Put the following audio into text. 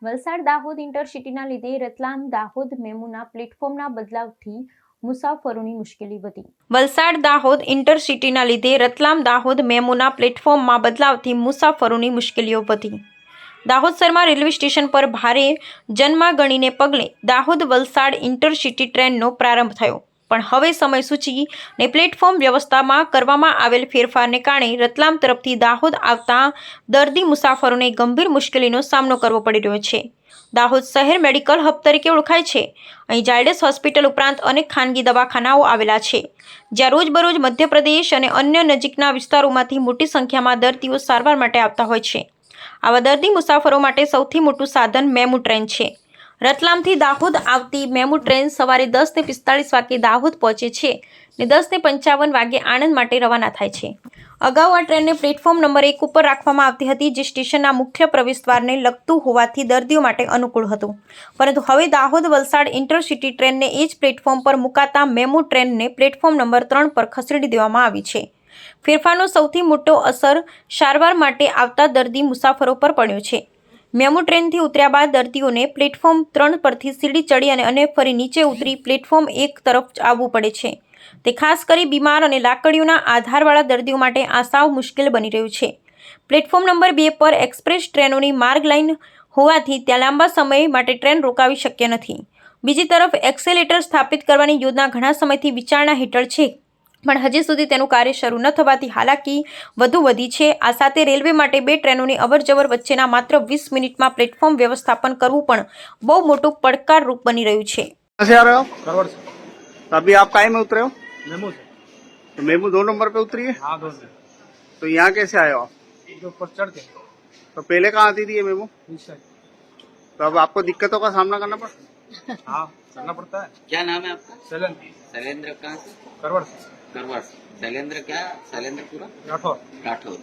વલસાડ દાહોદ ઇન્ટરસિટીના લીધે રતલામ દાહોદ મેમુના પ્લેટફોર્મના બદલાવથી મુસાફરોની મુશ્કેલી વધી। વલસાડ દાહોદ ઇન્ટરસિટીના લીધે રતલામ દાહોદ મેમુના પ્લેટફોર્મમાં બદલાવથી મુસાફરોની મુશ્કેલીઓ વધી। દાહોદ શહેરમાં રેલવે સ્ટેશન પર ભારે જનમાગણીને પગલે દાહોદ વલસાડ ઇન્ટરસિટી ટ્રેનનો પ્રારંભ થયો, પણ હવે સમયસૂચિ ને પ્લેટફોર્મ વ્યવસ્થામાં કરવામાં આવેલ ફેરફારને કારણે રતલામ તરફથી દાહોદ આવતા દર્દી મુસાફરોને ગંભીર મુશ્કેલીનો સામનો કરવો પડી રહ્યો છે। દાહોદ શહેર મેડિકલ હબ તરીકે ઓળખાય છે। અહીં ઝાયડસ હોસ્પિટલ ઉપરાંત અનેક ખાનગી દવાખાનાઓ આવેલા છે, જ્યાં રોજબરોજ મધ્યપ્રદેશ અને અન્ય નજીકના વિસ્તારોમાંથી મોટી સંખ્યામાં દર્દીઓ સારવાર માટે આવતા હોય છે। આવા દર્દી મુસાફરો માટે સૌથી મોટું સાધન મેમુ ટ્રેન છે। રતલામથી દાહોદ આવતી મેમુ ટ્રેન સવારે 10:45 વાગે દાહોદ પહોંચે છે અને 10:55 વાગે આણંદ માટે રવાના થાય છે। અગાઉ આ ટ્રેનને પ્લેટફોર્મ નંબર 1 ઉપર રાખવામાં આવતી હતી, જે સ્ટેશનના મુખ્ય પ્રવેશદ્વારને લગતું હોવાથી દર્દીઓ માટે અનુકૂળ હતું, પરંતુ હવે દાહોદ વલસાડ ઇન્ટરસિટી ટ્રેનને એ જ પ્લેટફોર્મ પર મુકાતા મેમુ ટ્રેનને પ્લેટફોર્મ નંબર 3 પર ખસેડી દેવામાં આવી છે। ફેરફારનો સૌથી મોટો અસર સારવાર માટે આવતા દર્દી મુસાફરો પર પડ્યો છે। મેમુ ટ્રેનથી ઉતર્યા બાદ દર્દીઓને પ્લેટફોર્મ 3 પરથી સીડી ચડી અને ફરી નીચે ઉતરી પ્લેટફોર્મ 1 તરફ આવવું પડે છે। તે ખાસ કરી બીમાર અને લાકડીઓના આધારવાળા દર્દીઓ માટે આ સાવ મુશ્કેલ બની રહ્યું છે। પ્લેટફોર્મ નંબર 2 પર એક્સપ્રેસ ટ્રેનોની માર્ગ લાઇન હોવાથી ત્યાં લાંબા સમય માટે ટ્રેન રોકાવી શક્ય નથી। બીજી તરફ એક્સેલેટર સ્થાપિત કરવાની યોજના ઘણા સમયથી વિચારણા હેઠળ છે, પણ હજી સુધી તેનું કાર્ય શરૂ ન થવાથી હાલાકી વધુ વધી છે। આ સાથે રેલવે માટે 2 ટ્રેનોની અવરજવર વચ્ચેના માત્ર 20 મિનિટમાં પ્લેટફોર્મ વ્યવસ્થાપન કરવું પણ બહુ મોટું પડકારરૂપ બની રહ્યું છે। अभी आप काय में उतरे हो? मेमू से। तो मेमू 2 नंबर पे उतरी है? हाँ, 2 से। तो यहाँ कैसे आए हो आप? जो ऊपर चढ़ के तो पहले कहाँ आती थी ये मेमू? इस साइड। तो अब आपको दिक्कतों का सामना करना पड़ा? हाँ, करना पड़ता है। क्या नाम है आपका? शैलेंद्र। शैलेंद्र कहाँ से? करवट से। करवाड़ से। शैलेंद्र क्या? शैलेंद्र पूरा राठौर। राठौर।